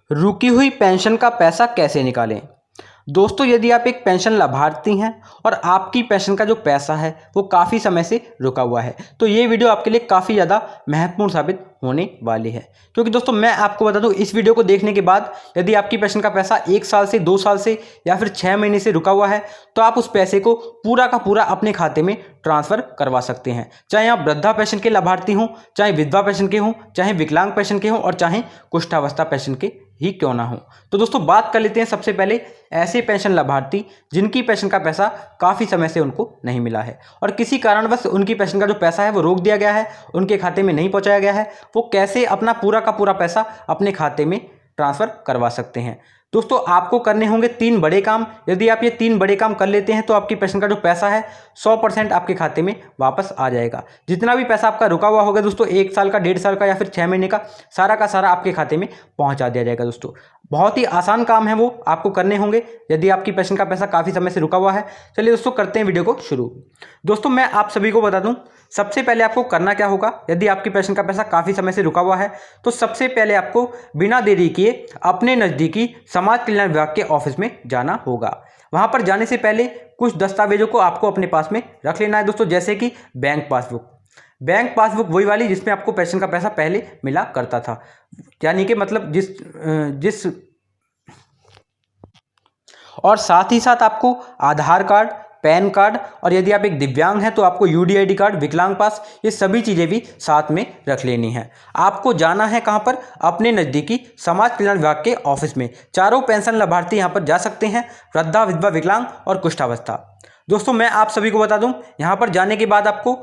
रुकी हुई पेंशन का पैसा कैसे निकालें। दोस्तों, यदि आप एक पेंशन लाभार्थी हैं और आपकी पेंशन का जो पैसा है वो काफ़ी समय से रुका हुआ है, तो ये वीडियो आपके लिए काफ़ी ज़्यादा महत्वपूर्ण साबित होने वाली है। क्योंकि दोस्तों, मैं आपको बता दूं, इस वीडियो को देखने के बाद यदि आपकी पेंशन का पैसा 1 साल से 2 साल से या फिर 6 महीने से रुका हुआ है, तो आप उस पैसे को पूरा का पूरा अपने खाते में ट्रांसफ़र करवा सकते हैं। चाहे आप वृद्धा पेंशन के लाभार्थी हों, चाहे विधवा पेंशन के हों, चाहे विकलांग पेंशन के हों और चाहे कुष्ठावस्था पेंशन के ही क्यों ना हो। तो दोस्तों, बात कर लेते हैं सबसे पहले ऐसे पेंशन लाभार्थी जिनकी पेंशन का पैसा काफ़ी समय से उनको नहीं मिला है और किसी कारणवश उनकी पेंशन का जो पैसा है वो रोक दिया गया है, उनके खाते में नहीं पहुंचाया गया है। वो कैसे अपना पूरा का पूरा पैसा अपने खाते में ट्रांसफ़र करवा सकते हैं। दोस्तों, आपको करने होंगे 3 बड़े काम। यदि आप ये 3 बड़े काम कर लेते हैं तो आपकी पेंशन का जो पैसा है 100% आपके खाते में वापस आ जाएगा। जितना भी पैसा आपका रुका हुआ होगा दोस्तों, 1 साल का, 1.5 साल का या फिर 6 महीने का सारा आपके खाते में पहुंचा दिया जाएगा। दोस्तों, बहुत ही आसान काम है, वो आपको करने होंगे यदि आपकी पेंशन का पैसा काफ़ी समय से रुका हुआ है। चलिए दोस्तों, करते हैं वीडियो को शुरू। दोस्तों, मैं आप सभी को बता दूं, सबसे पहले आपको करना क्या होगा। यदि आपकी पेंशन का पैसा काफ़ी समय से रुका हुआ है तो सबसे पहले आपको बिना देरी किए अपने नज़दीकी समाज कल्याण विभाग के ऑफिस में जाना होगा। वहां पर जाने से पहले कुछ दस्तावेजों को आपको अपने पास में रख लेना है दोस्तों, जैसे कि बैंक पासबुक। बैंक पासबुक वही वाली जिसमें आपको पेंशन का पैसा पहले मिला करता था, यानी कि मतलब जिस और साथ ही साथ आपको आधार कार्ड, पैन कार्ड और यदि आप एक दिव्यांग हैं तो आपको यूडीआईडी कार्ड, विकलांग पास, ये सभी चीज़ें भी साथ में रख लेनी है। आपको जाना है कहाँ पर? अपने नज़दीकी समाज कल्याण विभाग के ऑफिस में। चारों पेंशन लाभार्थी यहाँ पर जा सकते हैं, वृद्धा, विधवा, विकलांग और कुष्ठावस्था। दोस्तों, मैं आप सभी को बता दूं, यहाँ पर जाने के बाद आपको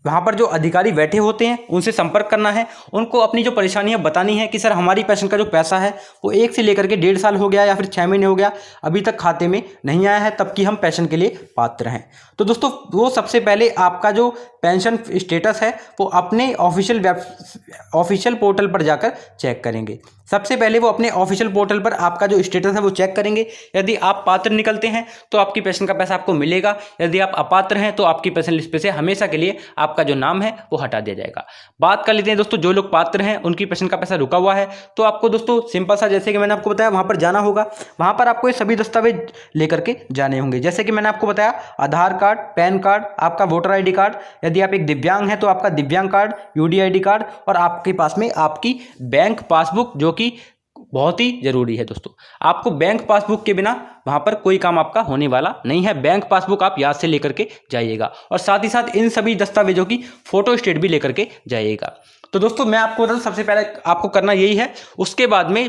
वहाँ पर जो अधिकारी बैठे होते हैं उनसे संपर्क करना है। उनको अपनी जो परेशानियाँ बतानी है कि सर, हमारी पेंशन का जो पैसा है वो 1 से लेकर के 1.5 साल हो गया या फिर 6 महीने हो गया, अभी तक खाते में नहीं आया है, तब कि हम पेंशन के लिए पात्र हैं। तो दोस्तों, वो सबसे पहले आपका जो पेंशन स्टेटस है वो अपने ऑफिशियल पोर्टल पर जाकर चेक करेंगे। सबसे पहले वो अपने ऑफिशियल पोर्टल पर आपका जो स्टेटस है वो चेक करेंगे। यदि आप पात्र निकलते हैं तो आपकी पेंशन का पैसा आपको मिलेगा। यदि आप अपात्र हैं तो आपकी पेंशन लिस्ट पे से हमेशा के लिए आपका जो नाम है वो हटा दिया जाएगा। बात कर लेते हैं दोस्तों, जो लोग पात्र हैं उनकी पेंशन का पैसा रुका हुआ है, तो आपको दोस्तों सिंपल सा, जैसे कि मैंने आपको बताया, वहाँ पर जाना होगा। वहाँ पर आपको ये सभी दस्तावेज लेकर के जाने होंगे, जैसे कि मैंने आपको बताया, आधार कार्ड, पैन कार्ड, आपका वोटर ID कार्ड, यदि आप एक दिव्यांग हैं तो आपका दिव्यांग कार्ड, यूडीआईडी कार्ड और आपके पास में आपकी बैंक पासबुक, जो कि बहुत ही जरूरी है। दोस्तों, आपको बैंक पासबुक के बिना वहां पर कोई काम आपका होने वाला नहीं है। बैंक पासबुक आप याद से लेकर के जाइएगा और साथ ही साथ इन सभी दस्तावेजों की फोटो स्टेट भी लेकर के जाइएगा। तो दोस्तों, मैं आपको बता दूं, सबसे पहले आपको करना यही है। उसके बाद में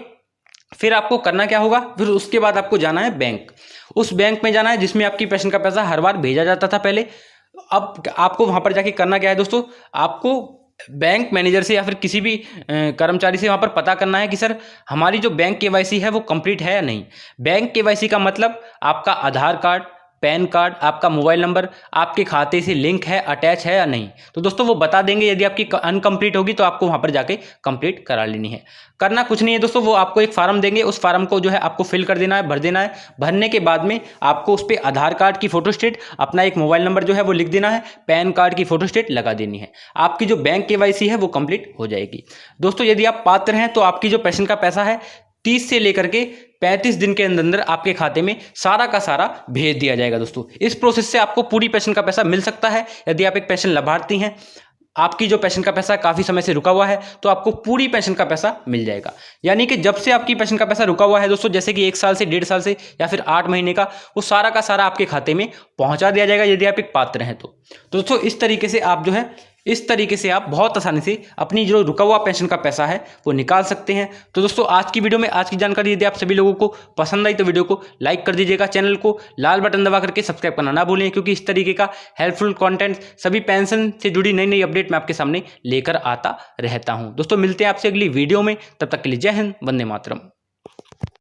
फिर आपको करना क्या होगा, फिर उसके बाद आपको जाना है बैंक। उस बैंक में जाना है जिसमें आपकी पेंशन का पैसा हर बार भेजा जाता था पहले। अब आपको वहां पर जाके करना क्या है दोस्तों, आपको बैंक मैनेजर से या फिर किसी भी कर्मचारी से वहाँ पर पता करना है कि सर, हमारी जो बैंक KYC है वो कंप्लीट है या नहीं। बैंक KYC का मतलब आपका आधार कार्ड, पैन कार्ड, आपका मोबाइल नंबर आपके खाते से लिंक है, अटैच है या नहीं। तो दोस्तों, वो बता देंगे। यदि आपकी अनकम्प्लीट होगी तो आपको वहाँ पर जाके कंप्लीट करा लेनी है। करना कुछ नहीं है दोस्तों, वो आपको एक फार्म देंगे, उस फार्म को जो है आपको फिल कर देना है, भर देना है। भरने के बाद में आपको उस पर आधार कार्ड की फोटो स्टेट, अपना एक मोबाइल नंबर जो है वो लिख देना है, पैन कार्ड की फोटो स्टेट लगा देनी है। आपकी जो बैंक KYC है वो कंप्लीट हो जाएगी। दोस्तों, यदि आप पात्र हैं तो आपकी जो पेंशन का पैसा है 30 से लेकर के 35 दिन के अंदर आपके खाते में सारा का सारा भेज दिया जाएगा। दोस्तों, इस प्रोसेस से आपको पूरी पेंशन का पैसा मिल सकता है। यदि आप एक पेंशन लाभार्थी हैं, आपकी जो पेंशन का पैसा काफ़ी समय से रुका हुआ है, तो आपको पूरी पेंशन का पैसा मिल जाएगा। यानी कि जब से आपकी पेंशन का पैसा रुका हुआ है दोस्तों, जैसे कि 1 साल से 1.5 साल से या फिर 8 महीने का, वो सारा का सारा आपके खाते में पहुंचा दिया जाएगा यदि आप एक पात्र हैं तो। दोस्तों, इस तरीके से आप बहुत आसानी से अपनी जो रुका हुआ पेंशन का पैसा है वो निकाल सकते हैं। तो दोस्तों, आज की वीडियो में आज की जानकारी यदि आप सभी लोगों को पसंद आई तो वीडियो को लाइक कर दीजिएगा। चैनल को लाल बटन दबा करके सब्सक्राइब करना ना भूलें, क्योंकि इस तरीके का हेल्पफुल कंटेंट, सभी पेंशन से जुड़ी नई नई अपडेट मैं आपके सामने लेकर आता रहता हूं। दोस्तों, मिलते हैं आपसे अगली वीडियो में, तब तक के लिए जय हिंद, वंदे मातरम।